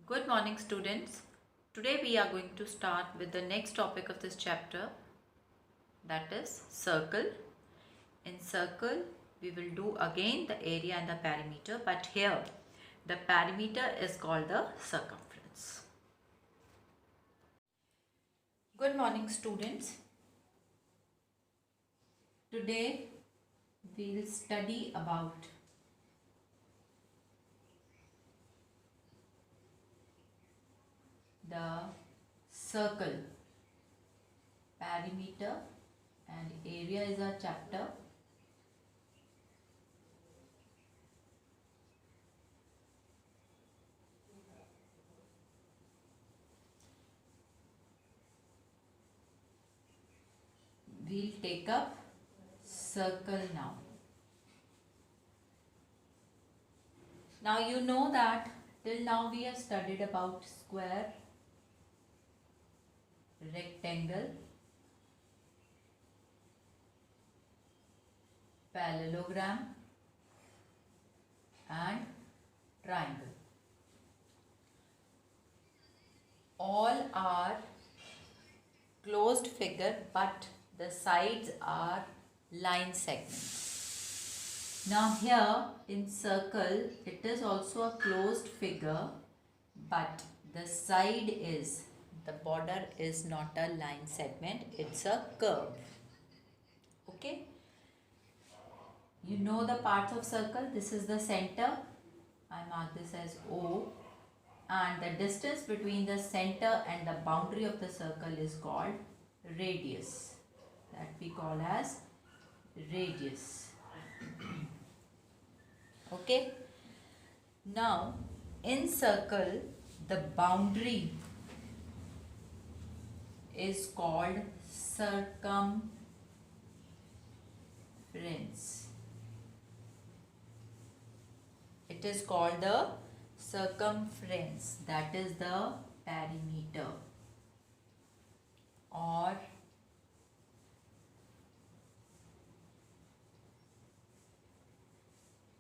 Good morning, students. Today we are going to start with the next topic of this chapter, that is circle. In circle, we will do again the area and the perimeter, but here the perimeter is called the circumference. Good morning, students. Today we will study about the circle. Perimeter and area is our chapter. We'll take up circle now. Now you know that till now we have studied about square, rectangle, parallelogram and triangle. All are closed figure, but the sides are line segments. Now here in circle it is also a closed figure, but the side is, the border is not a line segment, it's a curve. Okay. You know the parts of circle. This is the center. I mark this as O. And the distance between the center and the boundary of the circle is called radius. That we call as radius. Okay. Now, in circle, the boundary is called circumference. It is called the circumference, that is the perimeter, or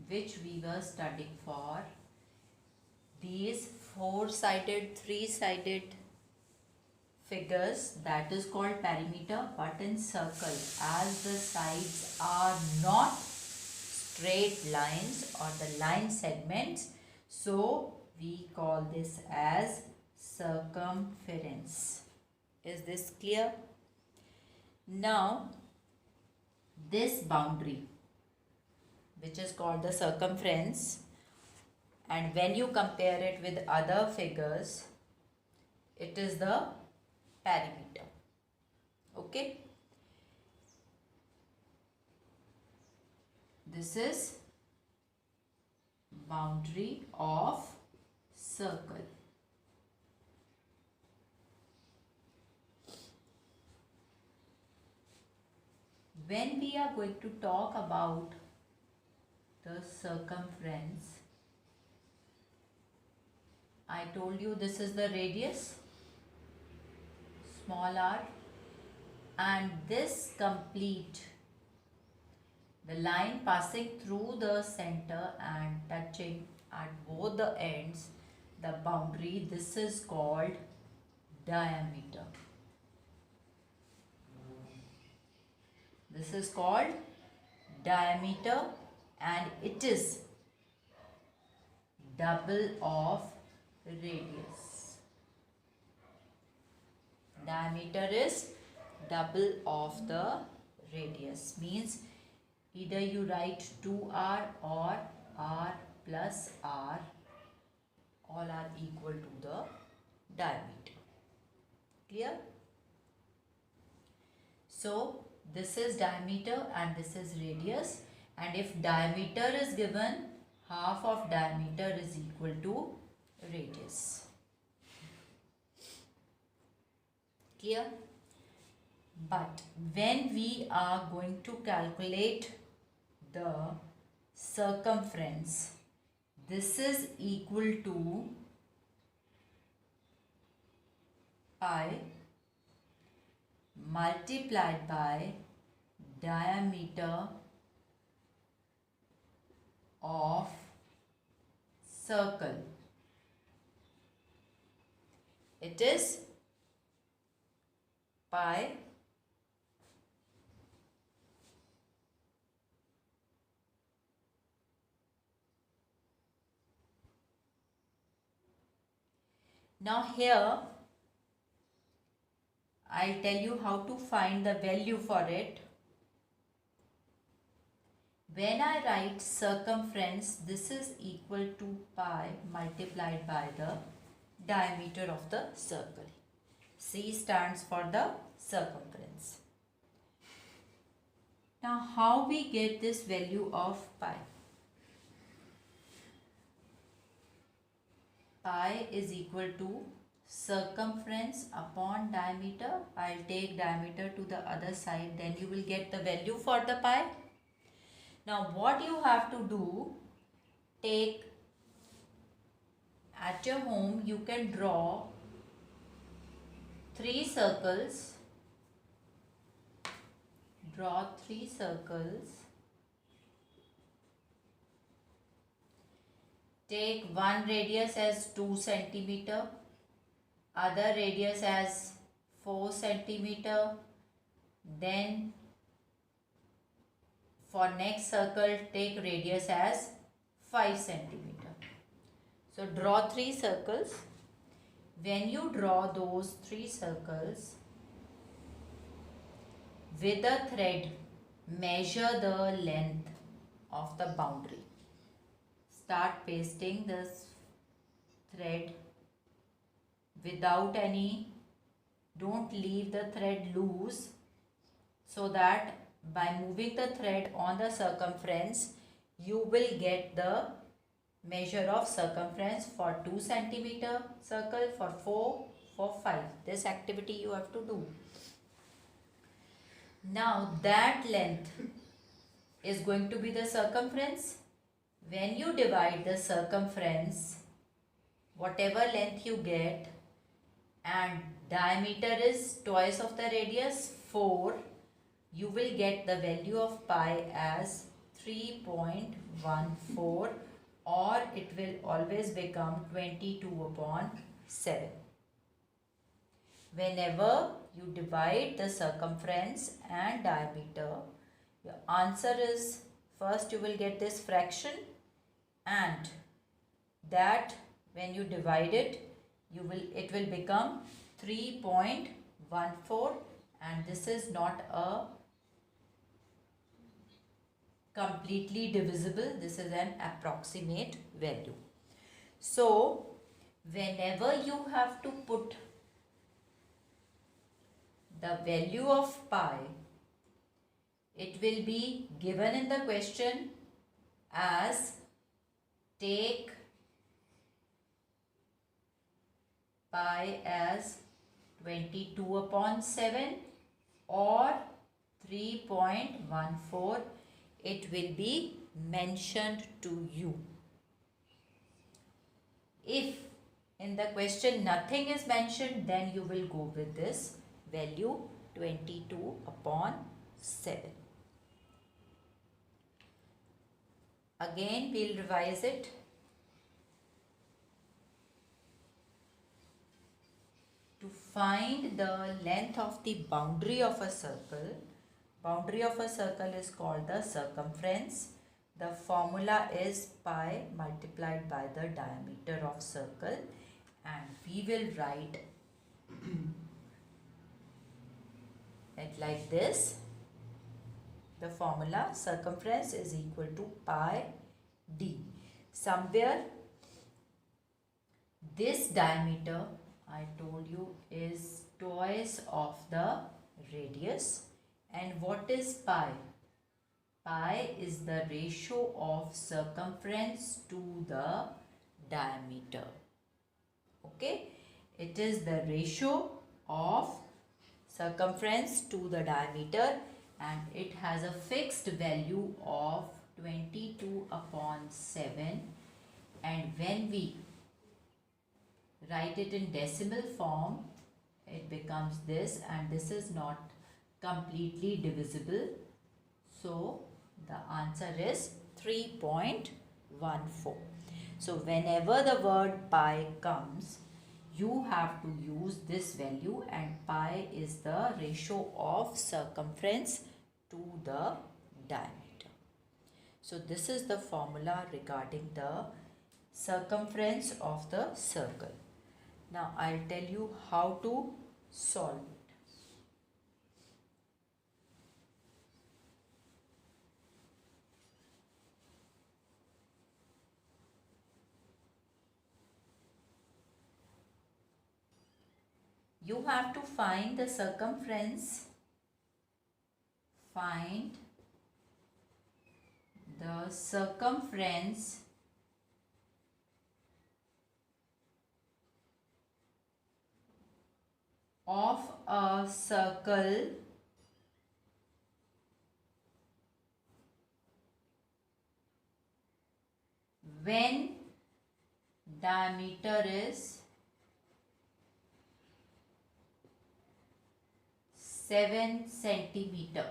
which we were studying for these four-sided, three-sided figures, that is called perimeter. But in circle, as the sides are not straight lines or the line segments, so we call this as circumference. Is this clear? Now, this boundary, which is called the circumference, and when you compare it with other figures, it is the perimeter. Okay? This is boundary of circle. When we are going to talk about the circumference, I told you this is the radius, small r, and this complete, the line passing through the center and touching at both the ends, the boundary, this is called diameter. This is called diameter, and it is double of radius. Diameter is double of the radius, means either you write 2r or r plus r, all are equal to the diameter. Clear? So this is diameter and this is radius, and if diameter is given, half of diameter is equal to radius. Clear? But when we are going to calculate the circumference, this is equal to pi multiplied by diameter of circle. It is pi now here I'll tell you how to find the value for it. When I write circumference, this is equal to pi multiplied by the diameter of the circle. C stands for the circumference. Now how we get this value of pi? Pi is equal to circumference upon diameter. I'll take diameter to the other side, then you will get the value for the pi. Now what you have to do, take at your home you can draw 3 circles. Draw 3 circles. Take one radius as 2 centimeter, other radius as 4 centimeter, then for next circle take radius as 5 centimeter. So draw 3 circles. When you draw those 3 circles, with a thread measure the length of the boundary. Start pasting this thread without any, don't leave the thread loose, so that by moving the thread on the circumference you will get the measure of circumference for 2 centimeter circle, for 4, for 5. This activity you have to do. Now that length is going to be the circumference. When you divide the circumference, whatever length you get, and diameter is twice of the radius 4, you will get the value of pi as 3.14, or it will always become 22/7. Whenever you divide the circumference and diameter, your answer is, first you will get this fraction, and that when you divide it, it will become 3.14, and this is not a completely divisible, this is an approximate value. So whenever you have to put the value of pi, it will be given in the question as, take pi as 22/7 or 3.14. It will be mentioned to you. If in the question nothing is mentioned, then you will go with this value 22/7. Again we'll revise it. To find the length of the boundary of a circle, boundary of a circle is called the circumference. The formula is pi multiplied by the diameter of circle, and we will write it like this. The formula, circumference is equal to pi d. Somewhere this diameter, I told you, is twice of the radius. And what is pi? Pi is the ratio of circumference to the diameter. Okay, it is the ratio of circumference to the diameter, and it has a fixed value of 22/7. And when we write it in decimal form, it becomes this, and this is not completely divisible. So the answer is 3.14. So whenever the word pi comes, you have to use this value, and pi is the ratio of circumference to the diameter. So this is the formula regarding the circumference of the circle. Now I'll tell you how to solve it. You have to find the circumference. Find the circumference of a circle when diameter is 7 centimeter.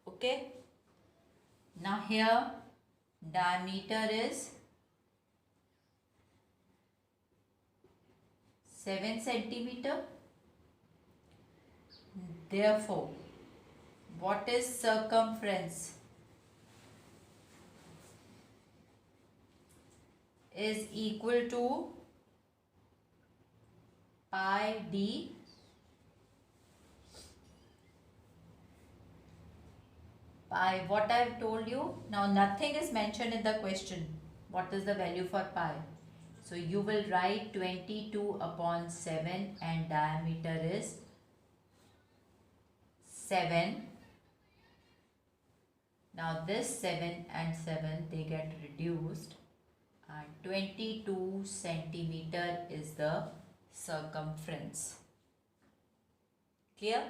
Okay. Now here diameter is 7 centimeter. Therefore, what is circumference? Is equal to pi d pi. What I have told you. Now nothing is mentioned in the question. What is the value for pi? So you will write 22 upon 7 and diameter is 7. Now this 7 and 7 they get reduced and 22 centimeter is the circumference. Clear?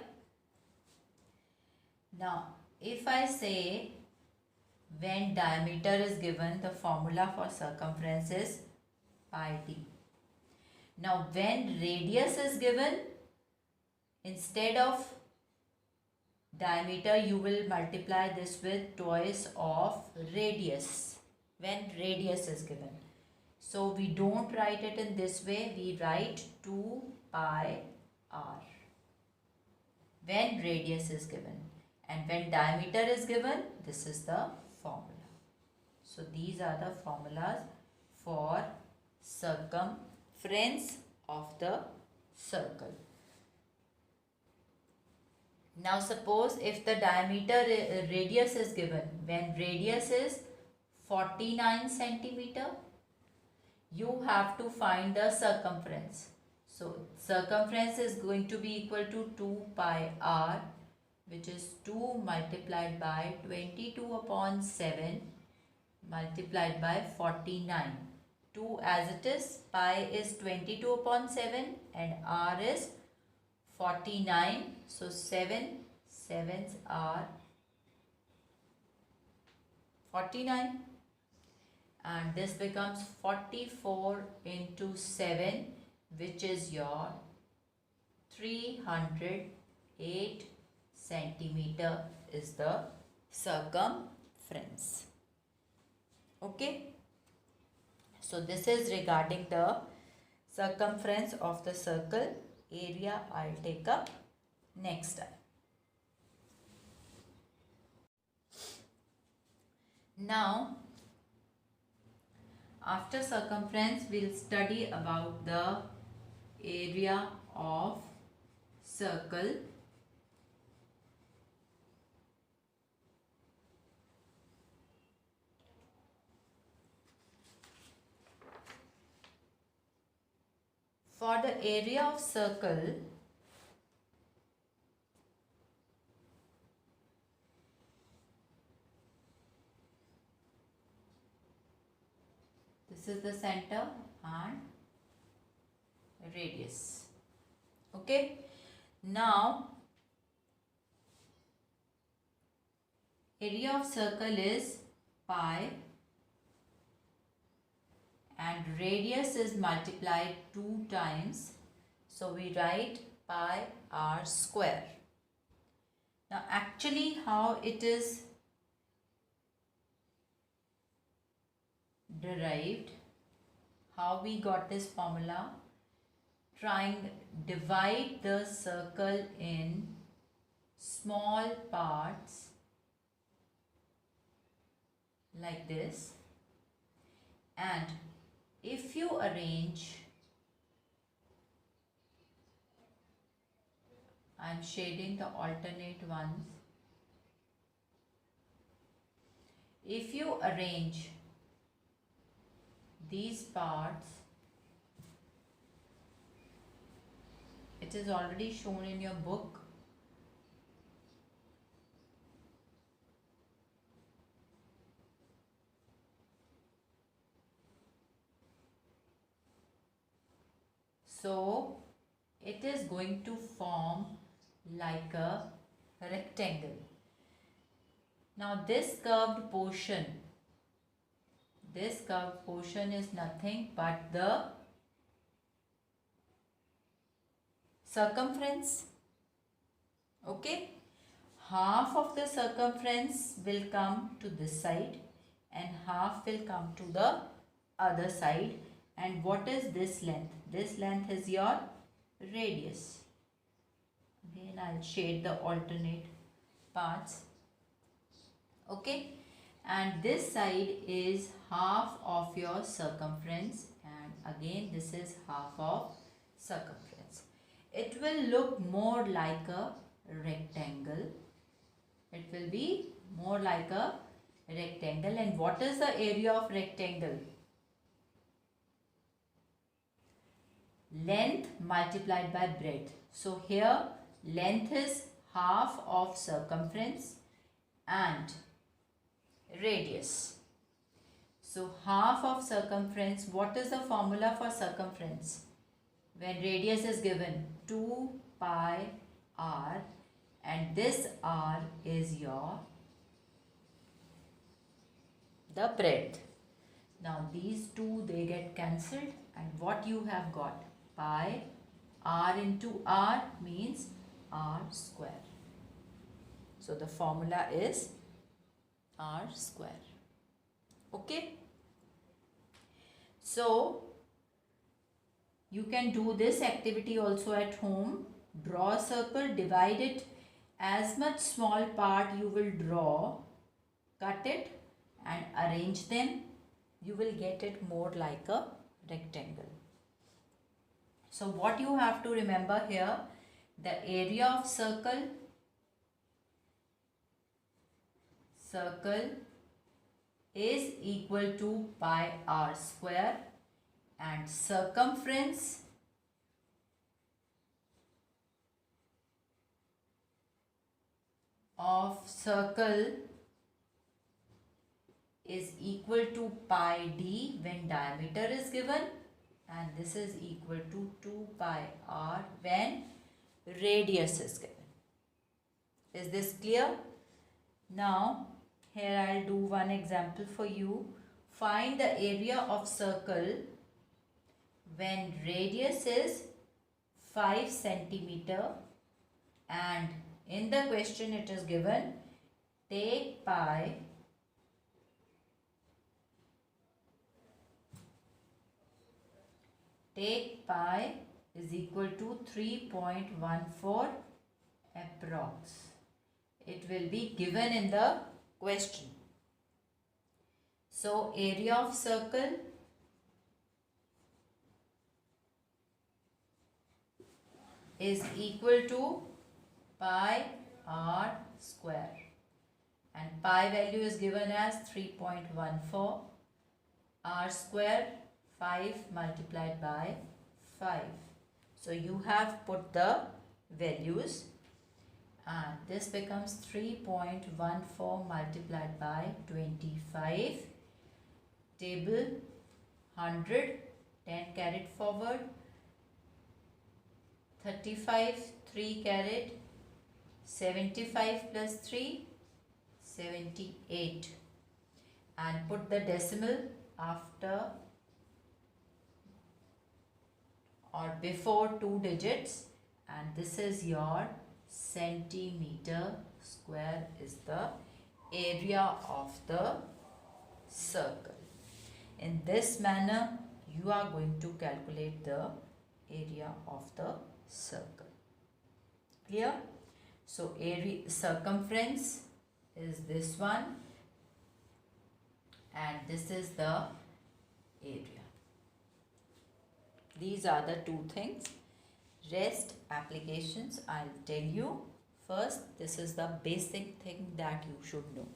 Now if I say when diameter is given, the formula for circumference is pi d. Now when radius is given, instead of diameter you will multiply this with twice of radius when radius is given. So we don't write it in this way, we write 2 pi r when radius is given, and when diameter is given, this is the formula. So these are the formulas for circumference of the circle. Now suppose if the diameter radius is given, when radius is 49 centimeter, you have to find the circumference. So circumference is going to be equal to 2 pi r, which is 2 multiplied by 22 upon 7 multiplied by 49. 2 as it is, pi is 22 upon 7 and r is 49. So 7 sevens are 49 and this becomes 44 into 7, which is your 308 centimeter is the circumference. Okay. So this is regarding the circumference of the circle. Area I'll take up next time. Now after circumference we'll study about the area of circle. For the area of circle, this is the center and radius. Okay. Now area of circle is pi and radius is multiplied 2 times. So we write pi r square. Now actually how it is derived, how we got this formula, divide the circle in small parts like this, and if you arrange, I am shading the alternate ones. If you arrange these parts, it is already shown in your book. So it is going to form like a rectangle. Now this curved portion is nothing but the circumference. Okay, half of the circumference will come to this side and half will come to the other side. And what is this length? This length is your radius. Again, I'll shade the alternate parts. Okay, and this side is half of your circumference, and again this is half of circumference. It will look more like a rectangle. It will be more like a rectangle. And what is the area of rectangle? Length multiplied by breadth. So here length is half of circumference and radius. So half of circumference, what is the formula for circumference? When radius is given, 2 pi r, and this r is the breadth. Now these two, they get cancelled, and what you have got? Pi r into r means r square. So the formula is r square. Okay. So you can do this activity also at home. Draw a circle, divide it. As much small part you will draw, cut it and arrange them. You will get it more like a rectangle. So what you have to remember here, the area of circle is equal to pi r square, and circumference of circle is equal to pi d when diameter is given, and this is equal to 2 pi r when radius is given. Is this clear? Now here I'll do one example for you. Find the area of circle when radius is 5 centimeter, and in the question it is given, take pi is equal to 3.14 approx. It will be given in the question. So area of circle is equal to pi r square, and pi value is given as 3.14, r square 5 multiplied by 5. So you have put the values, and this becomes 3.14 multiplied by 25. Table 100, 10 carried forward, 35, 3 carried, 75 plus 3, 78, and put the decimal after or before 2 digits, and this is your centimeter square is the area of the circle. In this manner you are going to calculate the area of the circle. Clear? So area circumference is this one and this is the area. These are the two things. Rest applications I'll tell you. First, this is the basic thing that you should know.